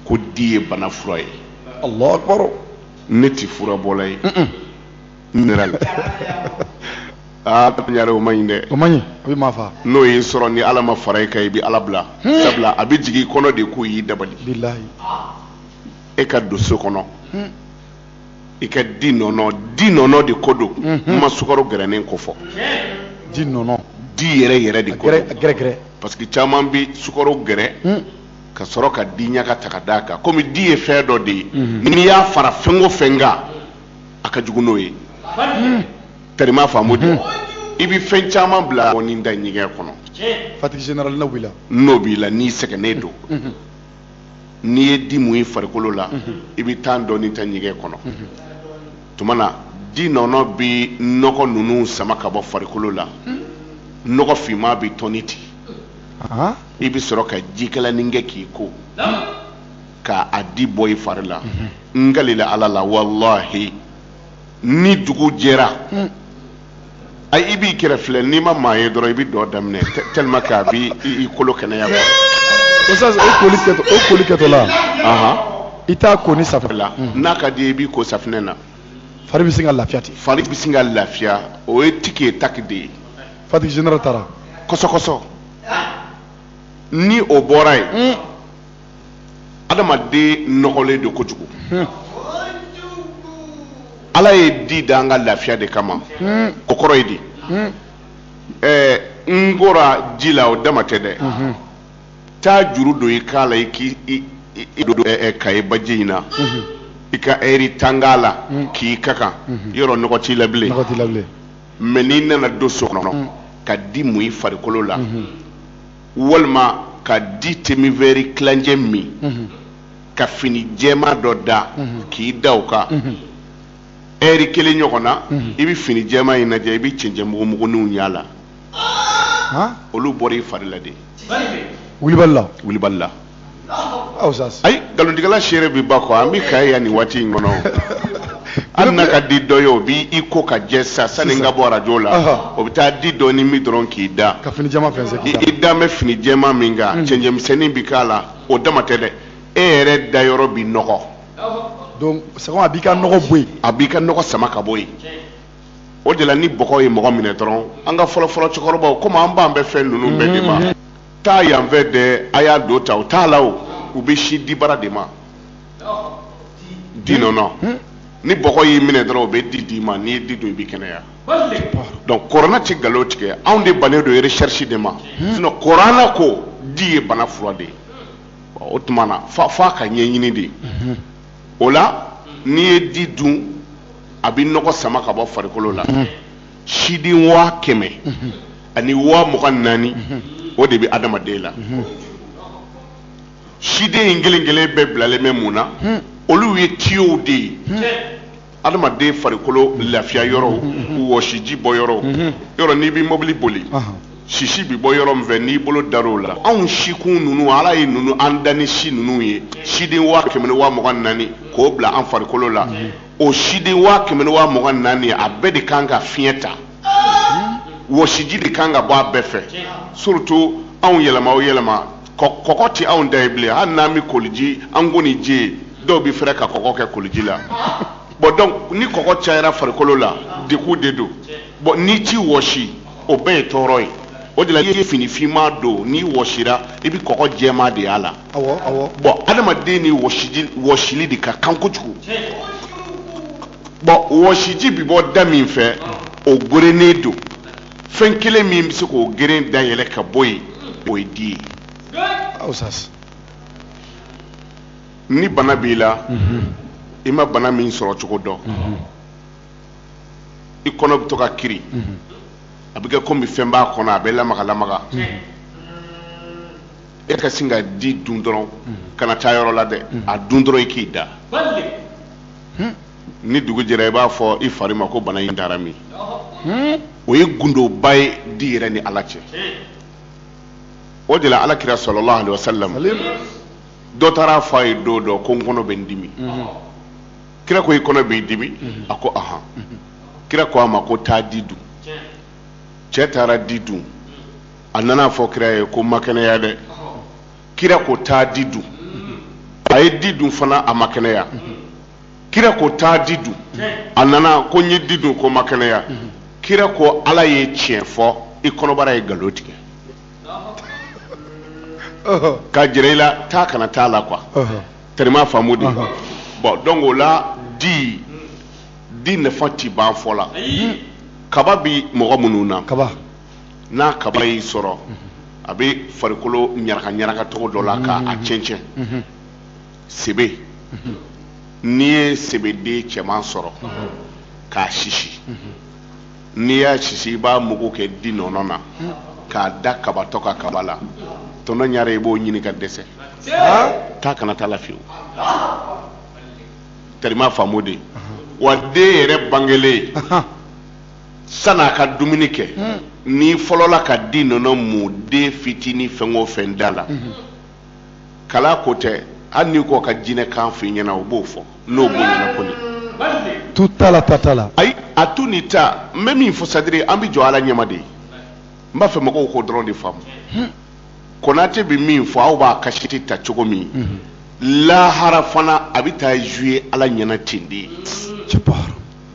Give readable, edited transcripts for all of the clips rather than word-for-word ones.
ko di ye bana fura ye. Allahu akbar. Ne ti fura bɔla ye. Mineral. Ɲare o man ɲi dɛ. O man ɲi a bɛ maa fa. N'o y'i sɔrɔ ni Ala ma fara i kan i bɛ Ala bila. Sabula a bɛ jigin i kɔnɔ de ko y'i dabali. Bilahi. E ka don so kɔnɔ. I ka di nɔnɔ de ko don. Ma sukaro gɛrɛnen ko fɔ. Di nɔnɔ. Di yɛrɛ de ko don. Gɛrɛ. Parce que caman bi sukaro gɛrɛ ka sɔrɔ ka di ɲaga ta ka d'a kan. Komi di ye fɛn dɔ de ye. N'i y'a fara fɛn o fɛn kan a ka jugu n'o ye. Tɛrima faamu di. I bi fɛn caman bila ni da ɲɛgɛn kɔnɔ. Fatigue générale n'o b'i la. N'o b'i la n'i sɛgɛnnen don. N'i ye di mun i farikolo la i bi temps dɔɔni ta ɲɛgɛn kɔnɔ. Tuma na di nɔnɔ bi nɔgɔ ninnu sama ka bɔ farikolo la. Nɔgɔ finman bi tɔni ten. I bi sɔrɔ ka jikalanin kɛ k'i ko ka a di bɔ i fari la. N galila Ala la wallahi ni dugu jɛra i b'i kɛrɛfɛ n'i ma maa ye dɔrɔn i bi dɔ daminɛ tellement que a bi i kolo kɛnɛya bɔ. O koli kɛtɔ la i t'a ko ni safunɛ la. N'a ka di i b'i ko safunɛ na. Fari bɛ sin ka lafiya ten. Fari bɛ sin ka lafiya o ye tiki ye taki de ye. Fatigue générale taara. Kɔsɔkɔsɔ ni o bɔra yen adamaden nɔgɔlen don kojugu. Ala ye di da an ka lafiya de kama. O kɔrɔ ye di. N bɔra ji la o dama tɛ dɛ. Taa juru don i k'a la i k'i don kaye baji in na. I ka heure tanga la k'i ka kan yɔrɔ nɔgɔ t'i la bilen. Mais n'i nana don so kɔnɔ ka di mun i farikolo la walima ka di temivɛri kilancɛ min ka fini jɛma dɔ da k'i da o kan heure kelen ɲɔgɔn na i bɛ fini jɛma in lajɛ i bɛ cɛncɛn mugumuguninw y'a la olu bɔra i fari la de. Wulibali la. Ayi nkalontigɛla seere bi ba kɔ an bɛ kaye yan nin waati in kɔnɔ. Hali n'a ka di dɔ ye o b'i ko ka jɛ sa sani n ka bɔ arajo la o bɛ taa di dɔ ni min dɔrɔn k'i da. Ka fini jɛma fɛnsɛ k'i da. I da bɛ fini jɛma min kan cɛncɛnmisɛnnin bi k'a la o dama tɛ dɛ e yɛrɛ da yɔrɔ bi nɔgɔ. Donc c'est comme a b'i ka nɔgɔ bɔ yen. A b'i ka nɔgɔ sama ka bɔ yen. O de la ni bɔgɔ ye mɔgɔ minɛ dɔrɔn an ka fɔlɔfɔlɔ cɛkɔrɔbaw komi an b'an bɛ fɛn ninnu bɛɛ de ma. Taa yan fɛ dɛ a y'a don ta o t'a la o u bɛ si dibara de ma. Di nɔnɔ. Ni bɔgɔ y'i minɛ dɔrɔn o bɛ di d'i ma n'i ye di don i bɛ kɛnɛya. Donc kɔrɔna tɛ nkalon tigɛ anw de bannen don recherche de ma. Sinon kɔrɔna ko di ye bana fura de ye. O tuma na f'a ka ɲɛɲini de. O la n'i ye di dun a bɛ nɔgɔ sama ka bɔ farikolo la. Siden 100,000 ani 24,000 o de bɛ adamaden la. Siden in kelen kelen bɛɛ bilalen bɛ mun na olu ye tiyow de ye. Adamaden farikolo lafiya yɔrɔ wɔsiji bɔ yɔrɔ n'i bɛ mobili boli sisi bi bɔ yɔrɔ min fɛ n'i bolo dar'o la anw sikun ninnu Ala ye ninnu an da ni si ninnu ye siden 100,024 k'o bila an farikolo la o siden 100,024 a bɛɛ de kan ka fiɲɛ ta wɔsiji de kan ka bɔ a bɛɛ fɛ surtout anw yɛlɛma o yɛlɛma kɔgɔ tɛ anw da ye bilen hali n'an bɛ koliji an ko ni ji dɔw bɛ fɛrɛ ka kɔgɔ kɛ koliji la. Bon donc ni kɔgɔ cayara farikolo la degun de don. Bon ni t'i wɔsi o bɛɛ ye tɔɔrɔ ye. O de la n'i ye fini finman don n'i wɔsira i bɛ kɔgɔ jɛman de y'a la. Bon adamaden ni wɔsili de ka kan kojugu. Bon wɔsiji bi bɔ da min fɛ o gerennen don. Fɛn kelen min bɛ se k'o geren dayɛlɛ ka bɔ yen o ye di ye. Ni bana b'i la i ma bana min sɔrɔ cogo dɔn i kɔnɔ bɛ to ka kiri a bɛ kɛ komi fɛn b'a kɔnɔ a bɛ lamaga e ka sin ka di dun dɔrɔn kana taa yɔrɔ la dɛ a dun dɔrɔn i k'i da ni dugu jɛra i b'a fɔ i fari ma ko bana in dara min o ye gundoba ye di yɛrɛ ni Ala cɛ o de la Alakira sallallahu alaihi wasallam dɔ taara fɔ a ye don dɔ ko n kɔnɔ bɛ n dimi kira ko i kɔnɔ b'i dimi a ko ahan kira ko a ma ko taa di dun cɛ taara di dun a nana fɔ kira ye ko ma kɛnɛya dɛ kira ko taa di dun a ye di dun fana a ma kɛnɛya kira ko taa di dun a nana ko n ye di dun ko ma kɛnɛya kira ko ala ye tiɲɛ fɔ i kɔnɔbara ye nkalon tigɛ ka jira i la taa kana taa la quoi tellement faamu de bon donc o la di nafa ti ban fɔ la kaba bi mɔgɔ minnu na n'a kaba y'i sɔrɔ a bɛ farikolo ɲaraka ɲaraka cogo dɔ la ka a cɛncɛn sebe n'i ye sebeden cɛman sɔrɔ k'a sisi n'i y'a sisi i b'a mugu kɛ di nɔnɔ na k'a da kabatɔ ka kaba la tɔnɔ ɲare i b'o ɲini ka dɛsɛ taa kana taa la fiyewu tellement faamu de wa den yɛrɛ bangelen san'a ka dumuni kɛ ni fɔlɔla ka di nɔnɔ mu den fitinin fɛn o fɛn da la kala ko tɛ hali n'i ko ka jinɛ kan f'i ɲɛna o b'o fɔ n'o b'o ɲɛna ko ni tu t'a la ta t'a la ayi a tu ni ta n bɛ min fɔ sadiri an bɛ jɔ ala ɲɛma de ye n b'a fɛ mɔgɔw k'o dɔrɔn de faamu konate bɛ min fɔ aw b'a kasiti ta cogo min lahara fana a bɛ taa jouer ala ɲɛna ten de ye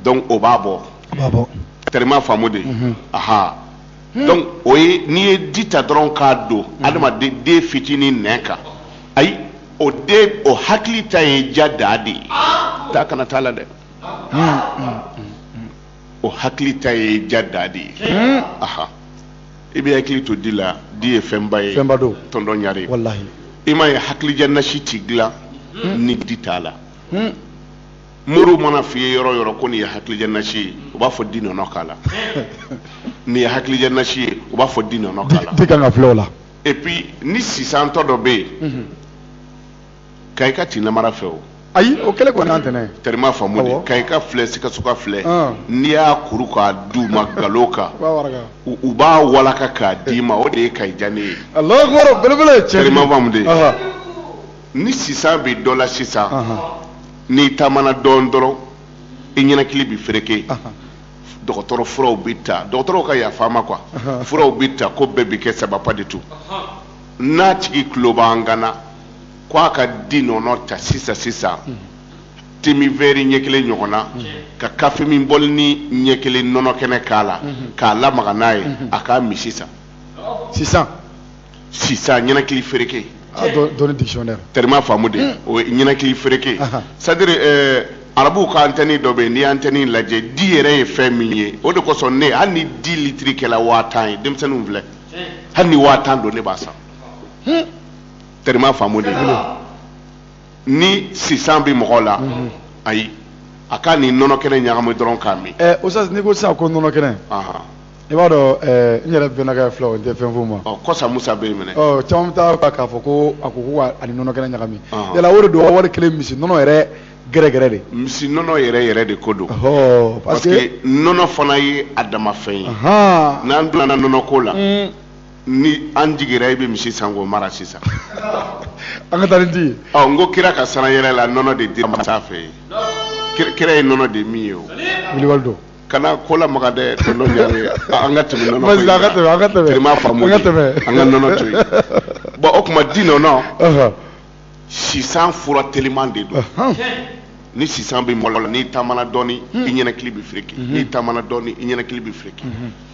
donc o b'a bɔ tellement faamu de aha donc o ye n'i ye di ta dɔrɔn k'a don adamaden den fitinin nɛn kan ayi o den o hakili ta ye ja da de ye taa kana taa la dɛ o hakili ta ye ja da de ye aha i bɛ hakili to di la di ye fɛnba ye tonton ɲare wallahi i ma ye hakilijɛ nasi ti dilan ni di t'a la muru mana f'i ye yɔrɔ yɔrɔ ko nin ye hakilijɛ nasi ye u b'a fɔ di nɔnɔ k'a la nin ye hakilijɛ nasi ye u b'a fɔ di nɔnɔ k'a la di kan ka filɛ o la et puis ni sisantɔ dɔ bɛ yen ka i ka ti namara fɛ o ayi o kɛlen kɔni an tɛnɛ tellement faamu de ka i ka filɛ sikaso ka filɛ n'i y'a kuru k'a d'u ma nkalon kan u b'a walaka k'a d'i ma o de ye kaija ne ye Alahu akbar belebele tellement faamu de ni sisan bɛ dɔ la sisan n'i taamana dɔɔnin dɔrɔn i ɲɛnakili bɛ fereke dɔgɔtɔrɔ furaw bɛ ta dɔgɔtɔrɔw ka yafa ma quoi furaw bɛ ta ko bɛɛ bɛ kɛ sababa de to n'a tigi tulo b'an gana ko a ka di nɔnɔ ta sisan temi vɛri ɲɛ kelen ɲɔgɔn na ka kafe min bɔli ni ɲɛ kelen nɔnɔ kɛnɛ k'a la k'a lamaga n'a ye a k'a min sisan ɲɛnakili fereke donne dictionnaire tellement faamu de o ye ɲɛnakili fereke c'est à dire arabuw ka antenne dɔ bɛ yen n'i ye antenne lajɛ di yɛrɛ ye fɛn min ye o de kosɔn ne hali ni di litiri kɛla 1000 ye denmisɛnninw filɛ hali ni 1000 don ne b'a san tellement faamu de ni sisan bɛ mɔgɔ la ayi a ka nin nɔnɔ kɛnɛ ɲagami dɔrɔn k'a min o sisan n'i ko sisan ko nɔnɔ kɛnɛ i b'a dɔn n yɛrɛ bɛnnakɛ filɛ o tɛ fɛn f'o ma kɔsa musa bɛ yen minɛ caman bɛ taa k'a fɔ ko a ko k'a ni nɔnɔ kɛnɛ ɲagami yala o de don wari kelen misi nɔnɔ yɛrɛ gɛrɛgɛrɛ de misi nɔnɔ yɛrɛ de ko don parce que nɔnɔ fana ye a dama fɛn ye n'an donna nɔnɔ ko la ni an jigira i bɛ misi san k'o mara sisan an ka taa ni di ye n ko kira ka sara yɛrɛ la nɔnɔ de dira masa fɛ ye kira ye nɔnɔ de min ye o wulibali don kana ko la maga dɛ tonton ɲare an ka tɛmɛ nɔnɔ ko in an ka tɛmɛ tellement faamu an ka nɔnɔ to yen bon o tuma di nɔnɔ sisan fura teliman de don ni sisan bɛ mɔgɔ la n'i taamana dɔɔni i ɲɛnakili bɛ firiki n'i taamana dɔɔni i ɲɛnakili bɛ firiki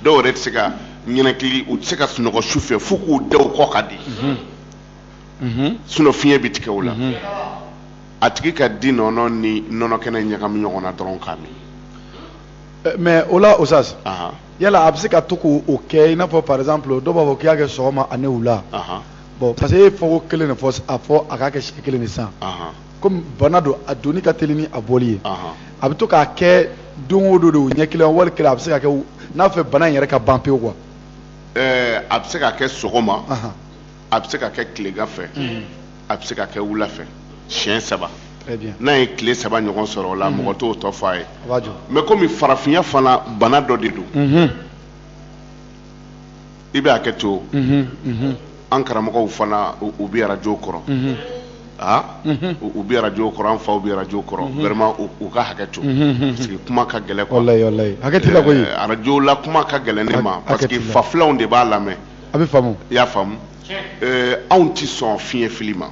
dɔw yɛrɛ tɛ se ka ɲɛnakili u tɛ se ka sunɔgɔ su fɛ fo k'u da u kɔ ka di sinon fiɲɛ bɛ tigɛ o la a tigi ka di nɔnɔ ni nɔnɔ kɛnɛ ɲagami ɲɔgɔn na dɔrɔn k'a min mais o la Osas yala a bɛ se ka to k'o kɛ i n'a fɔ par exemple dɔw b'a fɔ k'i y'a kɛ sɔgɔma ani wula bon parce que e ye fɔko kelen de fɔ a fɔ a k'a kɛ siɲɛ kelen de san komi bana don a donni ka teli ni a bɔli ye a bɛ to k'a kɛ don o don de ɲɛ kelen wali kelen a bɛ se ka kɛ n'a fɛ bana in yɛrɛ ka ban pewu quoi a bɛ se ka kɛ sɔgɔma a bɛ se ka kɛ tilegan fɛ a bɛ se ka kɛ wula fɛ siɲɛ 3 n'a ye tile 3 ɲɔgɔn sɔrɔ o la mɔgɔ t'o tɔ fɔ a ye mais komi farafinya fana bana dɔ de don i bɛ hakɛ to an karamɔgɔw fana u bɛ arajo kɔrɔ u bɛ arajo kɔrɔ an faw bɛ arajo kɔrɔ vraiment u ka hakɛ to parce que kuma ka gɛlɛn quoi wallahi hakɛ t'i la koyi arajo la kuma ka gɛlɛn ne ma parce que fafilanw de b'a lamɛn a bɛ faamu i y'a faamu anw tɛ sɔn fiɲɛ fili ma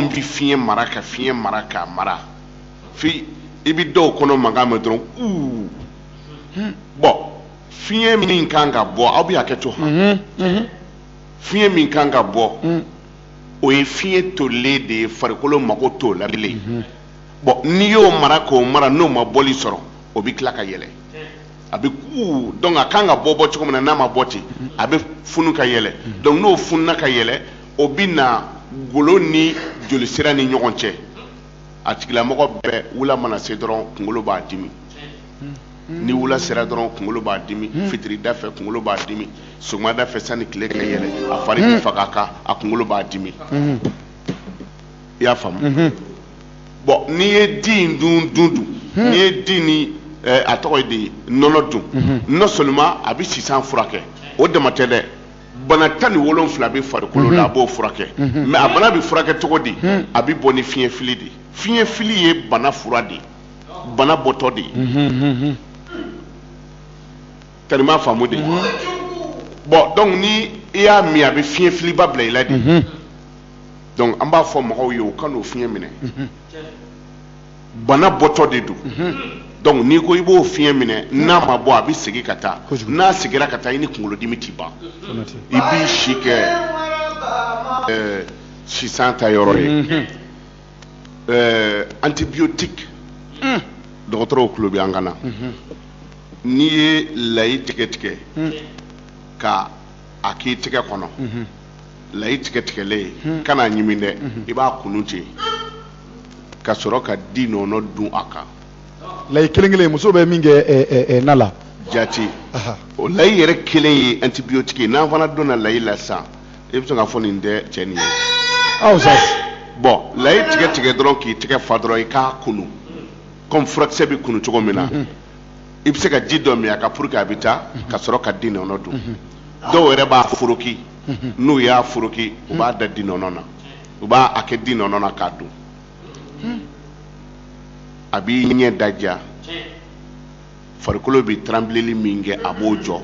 anw bi fiɲɛ mara ka fiɲɛ mara k'a mara fi i bi dɔw kɔnɔ mankan mɛn dɔrɔn bon fiɲɛ min kan ka bɔ aw bi hakɛ to fiɲɛ min kan ka bɔ o ye fiɲɛ tolilen de ye farikolo mago t'o la bilen bon n'i y'o mara k'o mara n'o ma bɔli sɔrɔ o bi tila ka yɛlɛ a bɛ donc a kan ka bɔ cogo min na n'a ma bɔ ten a bɛ funu ka yɛlɛ donc n'o fununa ka yɛlɛ o bi na golo ni jolisira ni ɲɔgɔn cɛ a tigilamɔgɔ bɛɛ wula mana se dɔrɔn kunkolo b'a dimi ni wula sera dɔrɔn kunkolo b'a dimi fitirida fɛ kunkolo b'a dimi sɔgɔmada fɛ sani tile ka yɛlɛ a fari bɛ faga kan a kunkolo b'a dimi i y'a faamu bon n'i ye di in dun n'i ye di ni a tɔgɔ ye di nɔnɔ dun non seulement a bɛ sisan furakɛ o dama tɛ dɛ bana 17 bɛ farikolo la a b'o furakɛ mais a bana bɛ furakɛ cogo di a bɛ bɔ ni fiɲɛ fili de fiɲɛ fili ye bana fura de bana bɔtɔ de tellement faamu de bon donc ni i y'a min a bɛ fiɲɛ filiba bila i la de donc an b'a fɔ mɔgɔw ye u ka n'o fiɲɛ minɛ bana bɔtɔ de don donc n'i ko i b'o fiɲɛ minɛ n'a ma bɔ a bɛ segin ka taa n'a seginna ka taa i ni kunkolodimi t'i ban i b'i si kɛ sisan ta yɔrɔ ye antibiotique dɔgɔtɔrɔw tulo bɛ an kan na n'i ye layi tigɛ ka a k'i tɛgɛ kɔnɔ layi tigɛlen kana ɲimi dɛ i b'a kunu ten ka sɔrɔ ka di nɔnɔ dun a kan layi kelen muso bɛ min kɛ na la jati o layi yɛrɛ kelen ye antibiotique ye n'an fana donna layi la sisan i bɛ se ka fɔ nin tɛ cɛ nin ye bon layi tigɛ dɔrɔn k'i tɛgɛ fa dɔrɔn i k'a kunu comme furakisɛ bɛ kunu cogo min na i bɛ se ka ji dɔ min a ka pour que a bɛ taa ka sɔrɔ ka di nɔnɔ dun dɔw yɛrɛ b'a foroki n'u y'a foroki u b'a da di nɔnɔ na u b'a kɛ di nɔnɔ na k'a dun a b'i ɲɛ daja farikolo bɛ trembleli min kɛ a b'o jɔ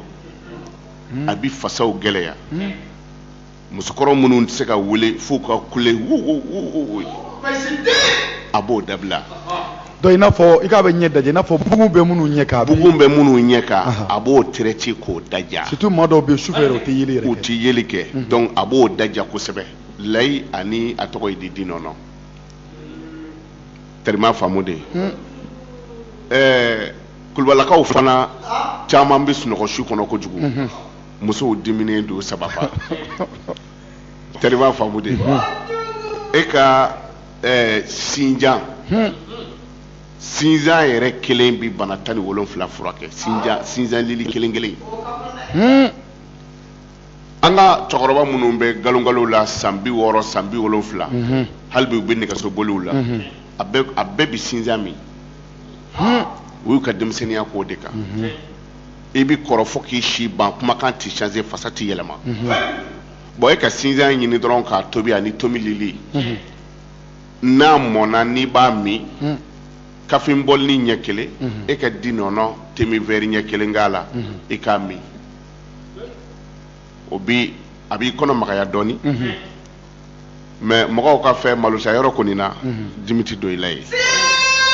a bɛ fasaw gɛlɛya musokɔrɔ minnu tɛ se ka wele f'u ka kule a b'o dabila donc i n'a fɔ i k'a bɛ ɲɛ daja i n'a fɔ bugun bɛ minnu ɲɛ kan bugun bɛ minnu ɲɛ kan a b'o traiter k'o daja surtout maa dɔw bɛ yen sufɛ yɛrɛ u tɛ yeli yɛrɛ kɛ u tɛ yeli kɛ donc a b'o daja kosɛbɛ layi ani a tɔgɔ ye di nɔnɔ tellement faamu de kulubalakaw fana caman bɛ sunɔgɔ su kɔnɔ kojugu musow diminen don sababa tellement faamu de e ka sinjan yɛrɛ kelen bi bana 17 furakɛ sinjan lili kelen an ka cɛkɔrɔba minnu bɛ galon la san 60 san 70 hali bi u bɛ nɛgɛso boliw la a bɛɛ bi sinjan min u y'u ka denmisɛnniya k'o de kan i bi kɔrɔ fo k'i si ban kumakan tɛ changer fasa tɛ yɛlɛma bon e ka sinjan ɲini dɔrɔn k'a tobi ani tomi lili n'a mɔnna n'i b'a min kafin bɔli ɲɛ kelen e ka di nɔnɔ temi vɛri ɲɛ kelen k'a la i k'a min a b'i kɔnɔ magaya dɔɔni mais mɔgɔw ka fɛ malosa yɔrɔ kɔni na dimi tɛ don i la ye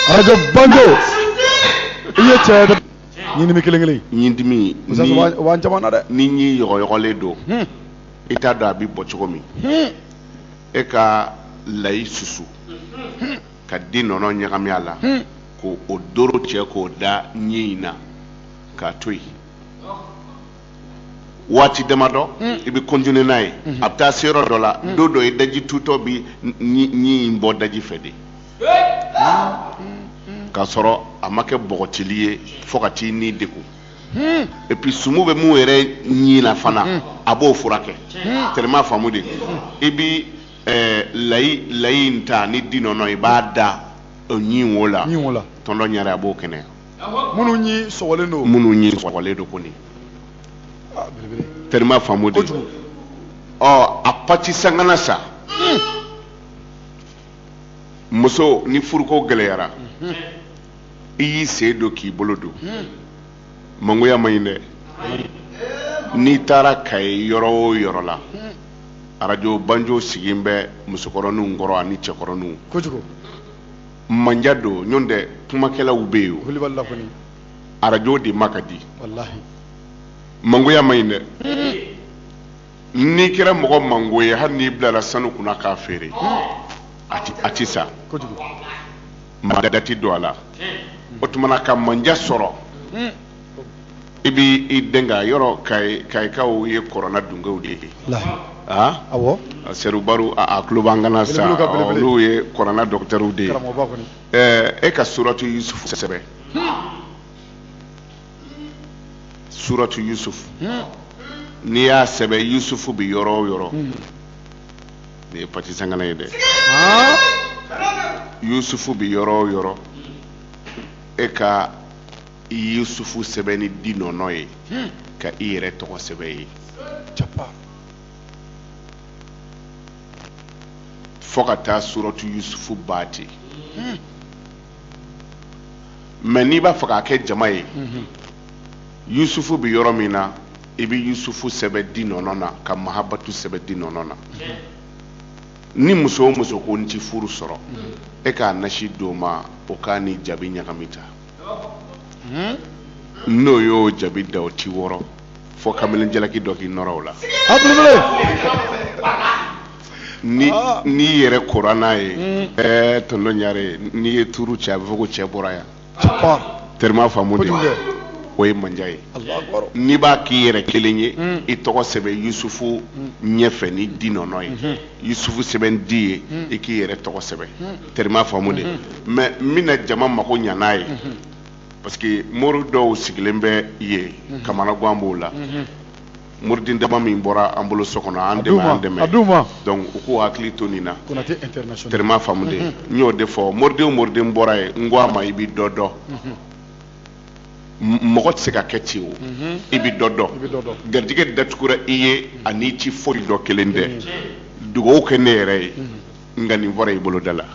arajo banjo i ye cɛ ɲinimi kelen ɲindimi wa caman na dɛ ni ɲi yɔgɔyɔgɔlen don i t'a dɔn a bɛ bɔ cogo min e ka layi susu ka di nɔnɔ ɲagami a la ko o doro cɛ k'o da ɲi in na k'a to yen waati damadɔ i bɛ continuer n'a ye a bɛ taa se yɔrɔ dɔ la don dɔ i daji tutɔ bi ɲi in bɔ daji fɛ de k'a sɔrɔ a ma kɛ bɔgɔtili ye fo ka t'i ni degun et puis sumu bɛ mun yɛrɛ ɲi na fana a b'o furakɛ tellement faamu de i bi layi in ta ni di nɔnɔ i b'a da ɲi wo la tɔndɔ ɲare a b'o kɛnɛya minnu ɲi sɔgɔlen don kɔni tellement faamu de a pati sangana sa muso ni furuko gɛlɛyara i y'i sen don k'i bolo don mangoya man ɲi dɛ n'i taara Kayi yɔrɔ o yɔrɔ la radio banjo sigin bɛ musokɔrɔninw kɔrɔ ani cɛkɔrɔninw kojugu manja don ɲɔntɛ kumakɛlaw bɛ yen Kulibali la kɔni radio de ma ka di wallahi mangoya ma ɲi dɛ n'i kɛra mɔgɔ mango ye hali n'i bilara sanu kunna k'a feere a ti sa kojugu madadati don a la o tumana ka manja sɔrɔ i b'i i dɛnga yɔrɔ kayikaw ye kɔrɔna dunkew de ye awɔ serubaru a tulo b'an kana sa olu ye kɔrɔna dɔgɔtɛrɛw de ye e ka suratu yusufu sɛbɛ suratu yusufu n'i y'a sɛbɛ yusufu bi yɔrɔ o yɔrɔ nin ye pati sangana ye dɛ yusufu bi yɔrɔ o yɔrɔ e ka yusufu sɛbɛn ni di nɔnɔ ye ka i yɛrɛ tɔgɔ sɛbɛn ye fo ka taa suratu yusufu baati mɛ n'i b'a fɛ k'a kɛ jama ye yusufu bi yɔrɔ min na i bɛ yusufu sɛbɛn di nɔnɔ na ka mahabatu sɛbɛn di nɔnɔ na ni muso o muso ko n ti furu sɔrɔ e k'a nasi d'o ma o k'a ni jabi ɲagami ta n'o y'o jabi da o ti wɔrɔ fo kamalen jalaki dɔ k'i nɔrɔ o la n'i yɛrɛ kora n'a ye tonton ɲare n'i ye tuuru cɛ a bɛ fɔ ko cɛ bɔra yan tellement faamu de o ye manja ye n'i b'a k'i yɛrɛ kelen ye i tɔgɔ sɛbɛn yusufu ɲɛfɛ ni di nɔnɔ ye yusufu sɛbɛn di ye i k'i yɛrɛ tɔgɔ sɛbɛn tellement faamu de mais n bɛna jama mako ɲa n'a ye parce que mori dɔw sigilen bɛ yen kamanagan b'o la moriden dama min bɔra an bolo so kɔnɔ an dɛmɛ donc u k'u hakili to nin na tellement faamu de n y'o de fɔ moriden bɔra ye n ko a ma i bɛ dɔ dɔn mɔgɔ tɛ se ka kɛ ten o i bɛ dɔ dɔn garijɛgɛ datugura i ye ani ci foyi dɔ kelen tɛ dugawu kɛ ne yɛrɛ ye nka nin fɔra i bolo da la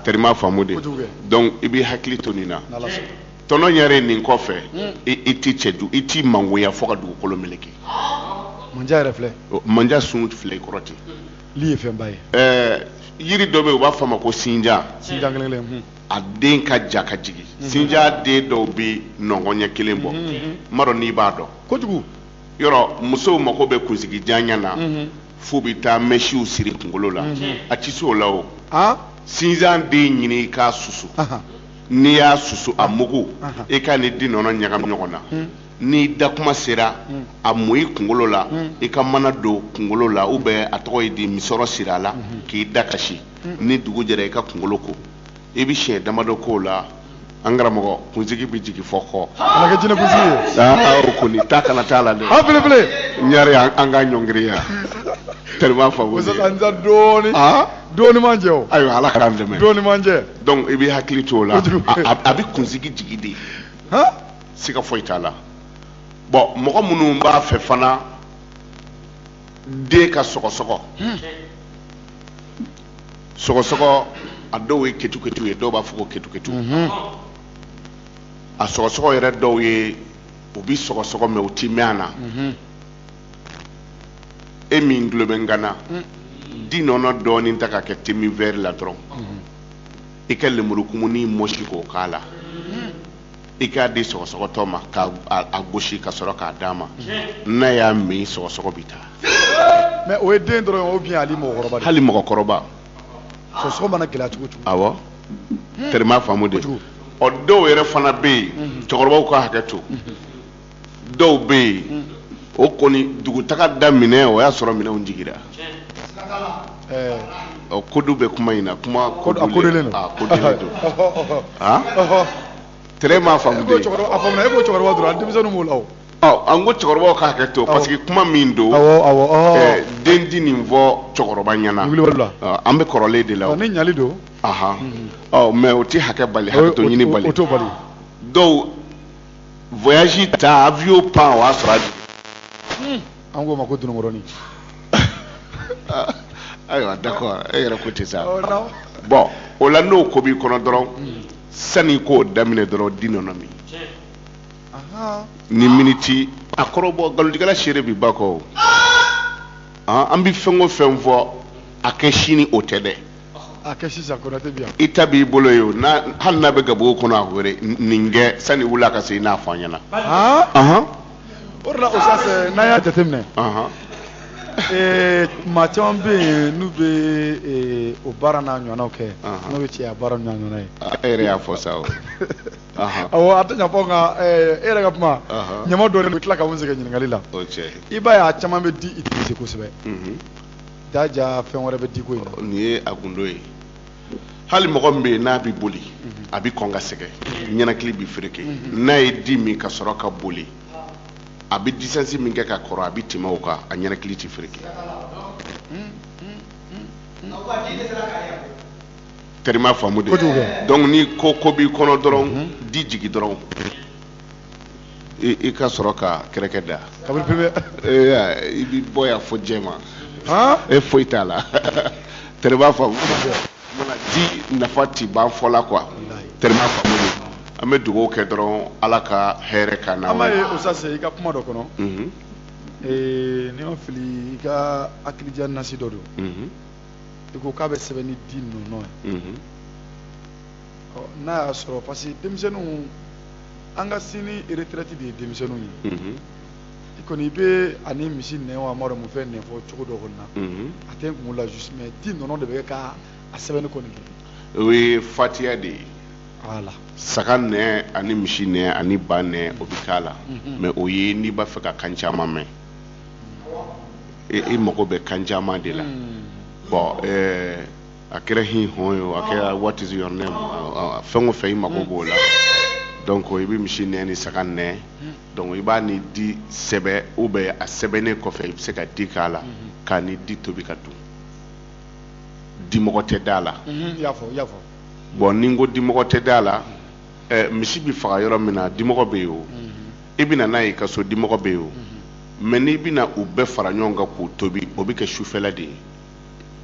tellement faamu de donc i bɛ hakili to nin na tɔnɔ ɲare nin kɔfɛ i ti cɛju i ti mangoya fo ka dugukolo meleke manja yɛrɛ filɛ manja sun filɛ i kɔrɔ ten li ye fɛnba ye yiri dɔ bɛ yen u b'a fɔ a ma ko sinjan kelen a den ka ja ka jigin sinjan den dɔw bɛ nɔngɔn ɲɛ kelen bɔ n ma dɔn n'i b'a dɔn kojugu yɔrɔ musow mako bɛ kunsigi janya na f'u bɛ taa mɛsiw siri kunkolo la a ti se o la o sinjan den ɲini i k'a susu n'i y'a susu a mugu i ka ni di nɔnɔ ɲagami ɲɔgɔn na n'i da kuma sera a mɔ i kunkolo la i ka mana don kunkolo la ou bien a tɔgɔ ye di misɔrɔ siri a la k'i da kasi ni dugu jɛra i ka kunkolo ko i bɛ siɲɛ damadɔ k'o la an karamɔgɔ kunsigi bɛ jigin fɔ kɔ kana kɛ jinɛ kunsigi ye o kɔni ta kana t'a la dɛ belebele ɲare an ka ɲɔngiriya tellement faamu de dɔɔni man jɛ o ayiwa ala k'an dɛmɛ dɔɔni man jɛ donc i bɛ hakili to o la a bɛ kunsigi jigi de siga foyi t'a la bon mɔgɔ minnu b'a fɛ fana den ka sɔgɔsɔgɔ sɔgɔsɔgɔ a dɔw ye ketu-ketu ye dɔw b'a fɔ ko ketu-ketu a sɔgɔsɔgɔ yɛrɛ dɔw ye u bɛ sɔgɔsɔgɔ mɛ u ti mɛn a na e min tulo bɛ n gana di nɔnɔ dɔɔni ta ka kɛ temi verre la dɔrɔn i ka lemurukumuni mɔsi k'o k'a la i k'a di sɔgɔsɔgɔtɔ ma k'a gosi ka sɔrɔ k'a d'a ma n'a y'a min sɔgɔsɔgɔ bɛ taa mais o ye den dɔrɔn o bien hali mɔgɔkɔrɔba hali mɔgɔkɔrɔba sɔgɔsɔgɔ mana gɛlɛya cogo cogo awɔ tellement faamu de ɔ dɔw yɛrɛ fana bɛ yen cɛkɔrɔbaw ka hakɛ to dɔw bɛ yen o kɔni dugutaga daminɛ o y'a sɔrɔ minɛnw jigira kodu bɛ kuma in na kuma kodelen don tere m'a faamu de a faamuya e ko cɛkɔrɔba dɔrɔn denmisɛnninw b'o la o an ko cɛkɔrɔbaw ka hakɛ to parce que kuma min don den di nin fɔ cɛkɔrɔba ɲɛna an bɛ kɔrɔlen de la ni ɲali don mais o tɛ hakɛ bali hakɛ to ɲini bali o t'o bali dɔw voyage ta avion pan o y'a sɔrɔ a jigin an k'o ma ko dunukɔrɔni ayiwa d'accord e yɛrɛ ko ten sa bon o la n'o ko b'i kɔnɔ dɔrɔn sani k'o daminɛ dɔrɔn di nɔnɔ min ni miniti a kɔrɔbɔ nkalontigɛla seere bi ba kɔ an bi fɛn o fɛn fɔ a kɛ sini o tɛ dɛ a kɛ sisan Konate bi yan i ta b'i bolo ye o hali n'a bɛ gabugu kɔnɔ a wele nin kɛ sani wula ka se i n'a fɔ an ɲɛna o de la Osas n'an y'a jateminɛ maa caman bɛ yen n'u bɛ o baara n'a ɲɔgɔnnaw kɛ n'o bɛ cɛya baara n'a ɲɔgɔnna ye e yɛrɛ y'a fɔ sa o awɔ a tɛ ɲa fɔ nka e yɛrɛ ka kuma ɲama dɔ de bɛ tila ka mun sɛgɛn ɲininkali la i b'a ye a caman bɛ di utiliser kosɛbɛ jaja fɛn wɛrɛ bɛ di ko in na nin ye a gundo ye hali mɔgɔ min bɛ yen n'a bɛ boli a bɛ kɔn ka sɛgɛn ɲɛnakili bɛ fereke n'a ye di min ka sɔrɔ ka boli a bɛ distance min kɛ ka kɔrɔ a bɛ tɛmɛ o kan a ɲɛnakili tɛ fereke terima faamu de donc ni ko b'i kɔnɔ dɔrɔn di jigi dɔrɔn i ka sɔrɔ ka kɛrɛkɛ da i bɛ bɔ yan fo jɛma e foyi t'a la terima faamu mana di nafa ti ban fɔla quoi terima faamu de an bɛ dugawu kɛ dɔrɔn ala ka hɛrɛ ka na an b'a ye Osas i ka kuma dɔ kɔnɔ n'i ma fili i ka hakilija nasi dɔ don i ko k'a bɛ sɛbɛn ni di nɔnɔ ye n'a y'a sɔrɔ parce que denmisɛnninw an ka sini retraite de ye denmisɛnninw ye i kɔni i bɛ ani misi nɛn wa ma dɔn mun fɛn nɛn fɔ cogo dɔ kɔni na a tɛ n kun la juste mais di nɔnɔ de bɛ kɛ ka a sɛbɛnni kɔni kɛ o ye fatiya de ye voilà saga nɛn ani misi nɛn ani ba nɛn o bɛ k'a la mais o ye n'i b'a fɛ ka kan caman mɛn i mago bɛ kan caman de la bon a kɛra hin hɔn ye o a kɛra what is your name fɛn o fɛn i mago b'o la donc i bɛ misi nɛn ni saga nɛn donc i b'a ni di sɛbɛ ou bien a sɛbɛnnen kɔfɛ i bɛ se ka di k'a la k'a ni di tobi ka dun dimɔgɔ tɛ da la bon ni n ko dimɔgɔ tɛ da la misi bɛ faga yɔrɔ min na dimɔgɔ bɛ yen o i bɛ na n'a ye i ka so dimɔgɔ bɛ yen o mais n'i bɛ na u bɛɛ fara ɲɔgɔn kan k'u tobi o bɛ kɛ sufɛla de ye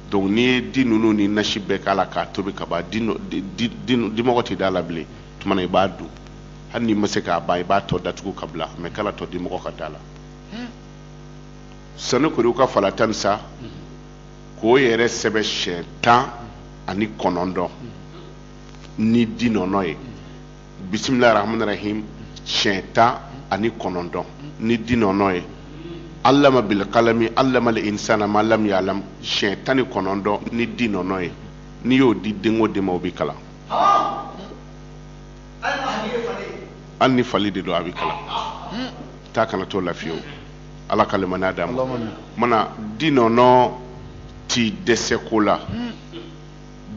donc n'i ye di ninnu ni nasi bɛɛ k'a la k'a tobi ka ban dimɔgɔ tɛ da la bilen tuma na i b'a dun hali n'i ma se k'a ban i b'a tɔ datugu ka bila mais k'ala tɔ dimɔgɔ ka da la sani kori u ka fala tan sa k'o yɛrɛ sɛbɛn siɲɛ 19 ni di nɔnɔ ye bisimilahi rahmani rahim siɲɛ 19 ni di nɔnɔ ye allama bil qalami allama al insana ma lam ya'lam siɲɛ 19 ni di nɔnɔ ye n'i y'o di den o den ma o b'i kalan hali ni fali de don a b'i kalan taa kana t'o la fiyewu ala ka limaniya d'a ma mana di nɔnɔ ti dɛsɛ ko la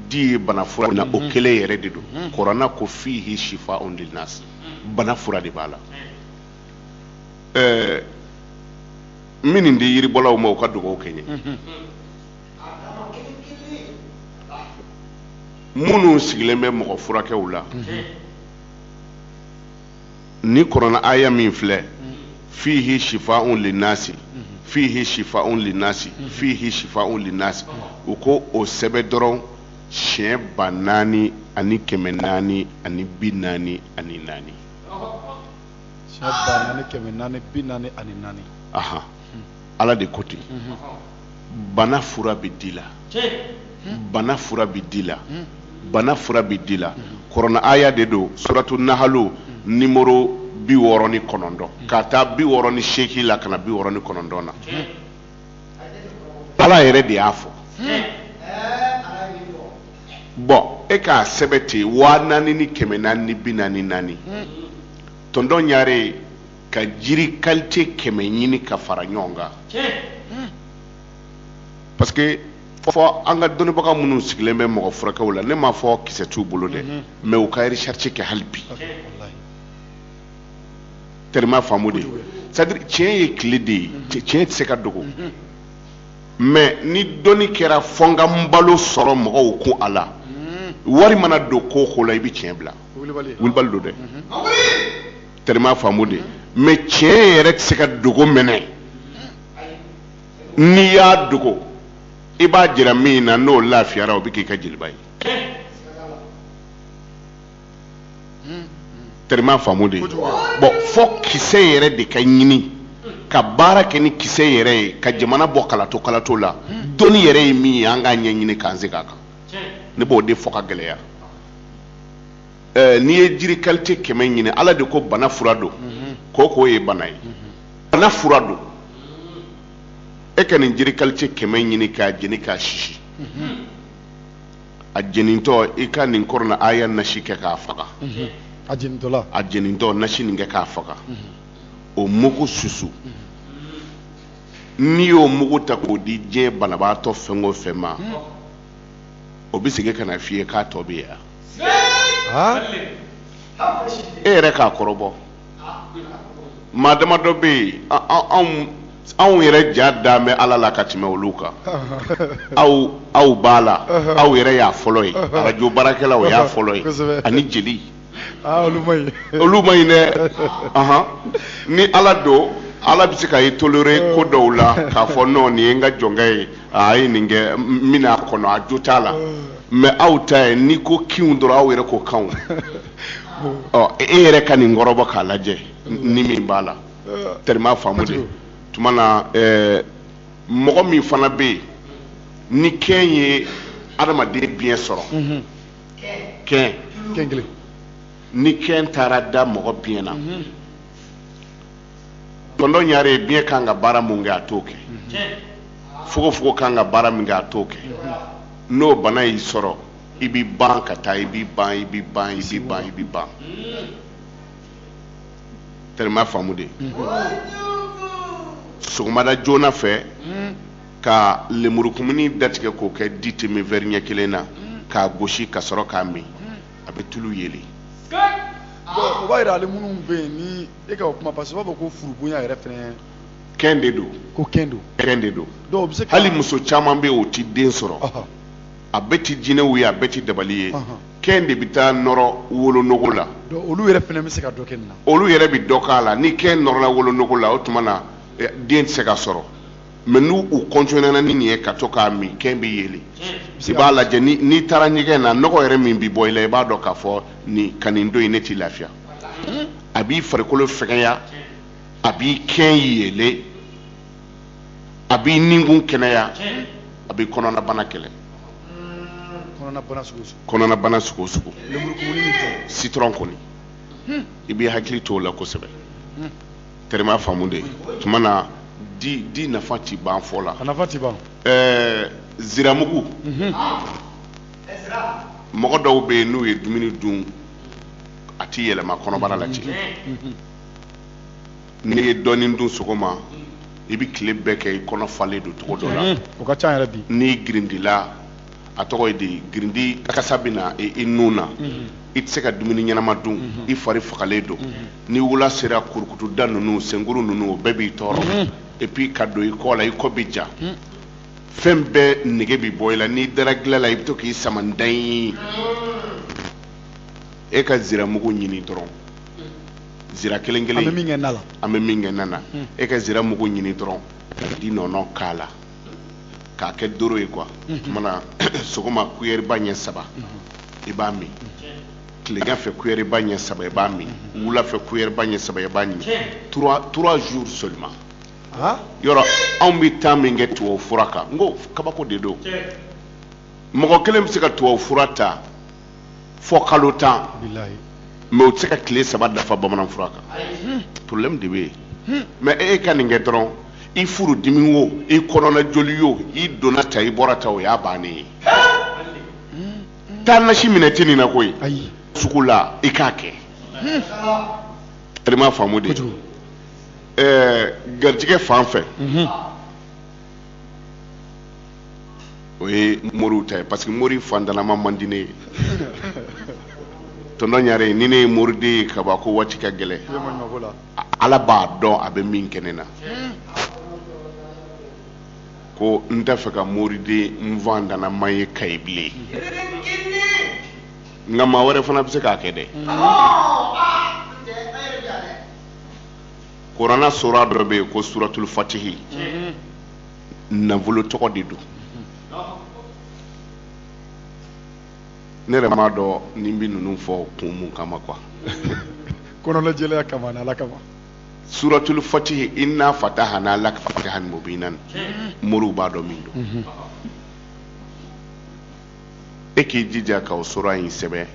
di ye bana fura na o kelen yɛrɛ de don kuranna ko fihi shifa'un linnas bana fura de b'a la min nin di yiribɔlaw ma u ka dugawu kɛ n ye minnu sigilen bɛ mɔgɔ furakɛw la ni kuranna aya min filɛ fihi shifa'un linnasi fihi shifa'un linnasi fihi shifa'un linnasi u ko o sɛbɛn dɔrɔn siɲɛ 4,444 ani 44 aha ala de ko ten bana fura bɛ di la bana fura bɛ di la bana fura bɛ di la kuranna aya de don suratu nahalu numéro 69 ka taa 68 la kana 69 na ala yɛrɛ de y'a fɔ bon e k'a sɛbɛn ten 4,444 tɔndɔn ɲare ka jiri qualité 100 ɲini ka fara ɲɔgɔn kan parce que fɔ an ka dɔnnibaga minnu sigilen bɛ mɔgɔ furakɛw la ne m'a fɔ kisɛ t'u bolo dɛ mais u ka recherche kɛ hali bi tellement faamu de c'est à dire tiɲɛ ye tile de ye tiɲɛ tɛ se ka dogo mais ni dɔnni kɛra fɔ n ka n balo sɔrɔ mɔgɔw kun a la wari mana don ko o ko la i bɛ tiɲɛ bila wulibali don dɛ tellement faamu de mais tiɲɛ yɛrɛ tɛ se ka dogo mɛnɛ n'i y'a dogo i b'a jira min na n'o lafiyara o bɛ k'i ka jeliba ye tellement faamu de bon fɔ kisɛ yɛrɛ de ka ɲini ka baara kɛ ni kisɛ yɛrɛ ye ka jamana bɔ kalato la dɔnni yɛrɛ ye min ye an k'a ɲɛɲini k'an se k'a kan ne b'o de fɔ ka gɛlɛya n'i ye jiri qualité 100 ɲini ala de ko bana fura don k'o ye bana ye bana fura don e ka nin jiri qualité 100 ɲini k'a jeni k'a sisi a jenintɔ i ka nin kɔrɔna aya nasi kɛ k'a faga a jenintɔ nasi nin kɛ k'a faga o mugu susu n'i y'o mugu ta k'o di diɲɛ banabaatɔ fɛn o fɛn ma o bɛ segin ka na f'i ye k'a tɔ bɛ yan e yɛrɛ k'a kɔrɔbɔ maa dama dɔ bɛ yen anw yɛrɛ ja dan bɛ ala la ka tɛmɛ olu kan aw b'a la aw yɛrɛ y'a fɔlɔ ye arajo baarakɛlaw y'a fɔlɔ ye ani jeli olu ma ɲi dɛ ni ala don ala bɛ se ka ye toléré ko dɔw la k'a fɔ non nin ye n ka jɔnkɛ ye a ye nin kɛ n bɛna kɔnɔ a jo t'a la mais aw ta ye n'i ko kinw dɔrɔn aw yɛrɛ ko kanw e yɛrɛ ka nin kɔrɔbɔ k'a lajɛ ni min b'a la tellement faamu de tuma na mɔgɔ min fana bɛ yen ni kɛn ye adamaden biɲɛ sɔrɔ kɛn ni kɛn taara da mɔgɔ biɲɛ na tɔndɔn ɲare biɲɛ kan ka baara mun kɛ a t'o kɛ fogofogo kan ka baara min kɛ a t'o kɛ n'o bana y'i sɔrɔ i b'i ban ka taa i b'i ban tellement faamu de sɔgɔmada joona fɛ ka lemurukumuni datigɛ k'o kɛ di temi verre ɲɛ kelen na k'a gosi ka sɔrɔ k'a min a bɛ tulu yeli o b'a yira ale minnu bɛ yen ni e ka o kuma parce que u b'a fɔ ko furubonya yɛrɛ fɛnɛ kɛn de don ko kɛn don donc bɛ se hali muso caman bɛ yen o ti den sɔrɔ a bɛɛ ti jinɛw ye a bɛɛ ti dabali ye kɛn de bɛ taa nɔrɔ wolonogo la donc olu yɛrɛ fɛnɛ bɛ se ka dɔ kɛ nin na olu yɛrɛ bɛ dɔ k'a la ni kɛn nɔrɔla wolonogo la o tuma na den tɛ se ka sɔrɔ mais n'u continuera ni nin ye ka to k'a min kɛn bɛ yeli i b'a lajɛ n'i taara ɲɛgɛn na nɔgɔ yɛrɛ min bɛ bɔ i la i b'a dɔn k'a fɔ ka nin don in ne t'i lafiya a b'i farikolo fɛgɛya a b'i kɛn yele a b'i nikun kɛnɛya a b'i kɔnɔnabana kɛlɛ kɔnɔnabana sugu o sugu citron kɔni i b'i hakili to o la kosɛbɛ tellement faamu de tuma na di nafa ti ban fɔ la a nafa ti ban ziramugu mɔgɔ dɔw bɛ yen n'u ye dumuni dun a ti yɛlɛma kɔnɔbara la ten n'i ye dɔɔni dun sɔgɔma i bɛ tile bɛɛ kɛ i kɔnɔ falen don cogo dɔ la o ka ca yɛrɛ bi n'i girindila a tɔgɔ ye di girindi kasa bɛ na i nun na i tɛ se ka dumuni ɲɛnama dun i fari fagalen don ni wula sera kurukutuda ninnu senkuru ninnu o bɛɛ b'i tɔɔrɔ et puis ka don i kɔ la i kɔ bɛ ja fɛn bɛɛ nege bɛ bɔ i la n'i dara dilan la i bɛ to k'i sama dan e ka ziramugu ɲini dɔrɔn zira kelen kelen an bɛ min kɛ na la e ka ziramugu ɲini dɔrɔn ka di nɔnɔ k'a la k'a kɛ doro ye quoi mana sɔgɔma kuyɛri ba ɲɛ 3 i b'a min tilegan fɛ kuyɛri ba ɲɛ 3 i b'a min wula fɛ kuyɛri ba ɲɛ 3 i b'a min 3 jours seulement yɔrɔ anw bɛ temps min kɛ tubabu fura kan n ko kabako de don mɔgɔ kelen bɛ se ka tubabu fura ta fɔ kalo 10 mais o tɛ se ka tile 3 dafa bamanan fura kan problème de bɛ yen mais e ka nin kɛ dɔrɔn i furu dimi o i kɔnɔna joli o i donna ta i bɔra ta o y'a bannen ye taa nasi minɛ tɛ nin na koyi sugu la i k'a kɛ tellement faamu de garijɛgɛ fan fɛ o ye moriw ta ye parce que mori fantanama man di ne ye tɔndɔn ɲare ni ne ye moriden ye ka ban ko waati ka gɛlɛ ala b'a dɔn a bɛ min kɛ ne na ko n t'a fɛ ka moriden n fantanama ye Kayi bilen nka maa wɛrɛ fana bɛ se k'a kɛ dɛ kuranna sura dɔ bɛ yen ko suratul fatihi nafolo tɔgɔ de don ne yɛrɛ m'a dɔn ni n bɛ ninnu fɔ kun mun kama quoi kɔnɔnajɛlenya kama ni ala kama suratul fatih inna fatahana lak fatahan mubinan muru ba do min do e k'i jija ka o sura in sɛbɛ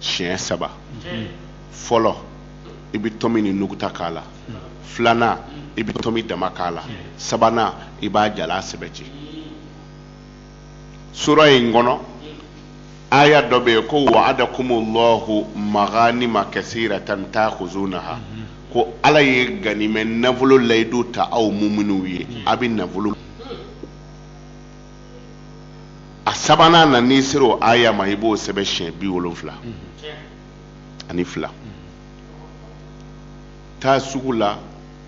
siɲɛ 3 fɔlɔ i bɛ tɔmi ni nuguta k'a la filanan i bɛ tɔmi dama k'a la sabanan i b'a jala sɛbɛci sura in kɔnɔ aya dɔ bɛ yen ko wa'adakumullahu maghanima kasiratan ta'khuzunaha ko ala ye ganimɛ nafolo layidu ta aw muminun ye a bɛ nafolo a sabanan na n'i sera o aya ma i b'o sɛbɛn siɲɛ 70 ani 2 taa sugu la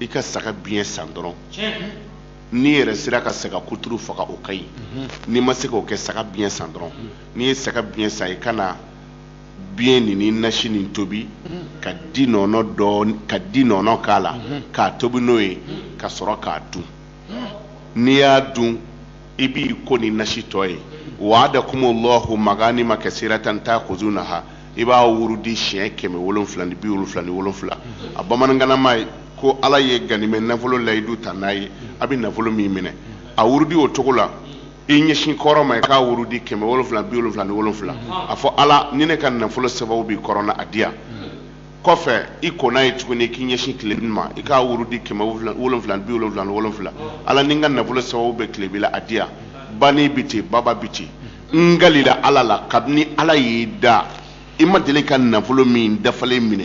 i ka saga biɲɛ san dɔrɔn n'i yɛrɛ sera ka saga kuturu faga o ka ɲi n'i ma se k'o kɛ saga biɲɛ san dɔrɔn n'i ye saga biɲɛ san i kana biɲɛ nin ni nasi nin tobi ka di nɔnɔ k'a la k'a tobi n'o ye ka sɔrɔ k'a dun n'i y'a dun i b'i ko ni nasi tɔ ye wa'adakumullahu maghanima kasiratan ta'khuzunaha i b'a wurudi siɲɛ 777 a bamanankanama ye ko ala ye ganimɛ nafolo layidu ta n'a ye a bɛ nafolo min minɛ a wurudi o cogo la i ɲɛsin kɔrɔ ma i k'a wurudi 777 a fɔ ala ni ne ka nafolo sababu b'i kɔrɔ na a di yan kɔfɛ i kɔnna ye tuguni k'i ɲɛsin tilebin ma i k'a wurudi 777 ala ni n ka nafolo sababu bɛ tilebin la a di yan bani bi ten baba bi ten n galila ala la kabini ala y'i da i ma deli ka nafolo min dafalen minɛ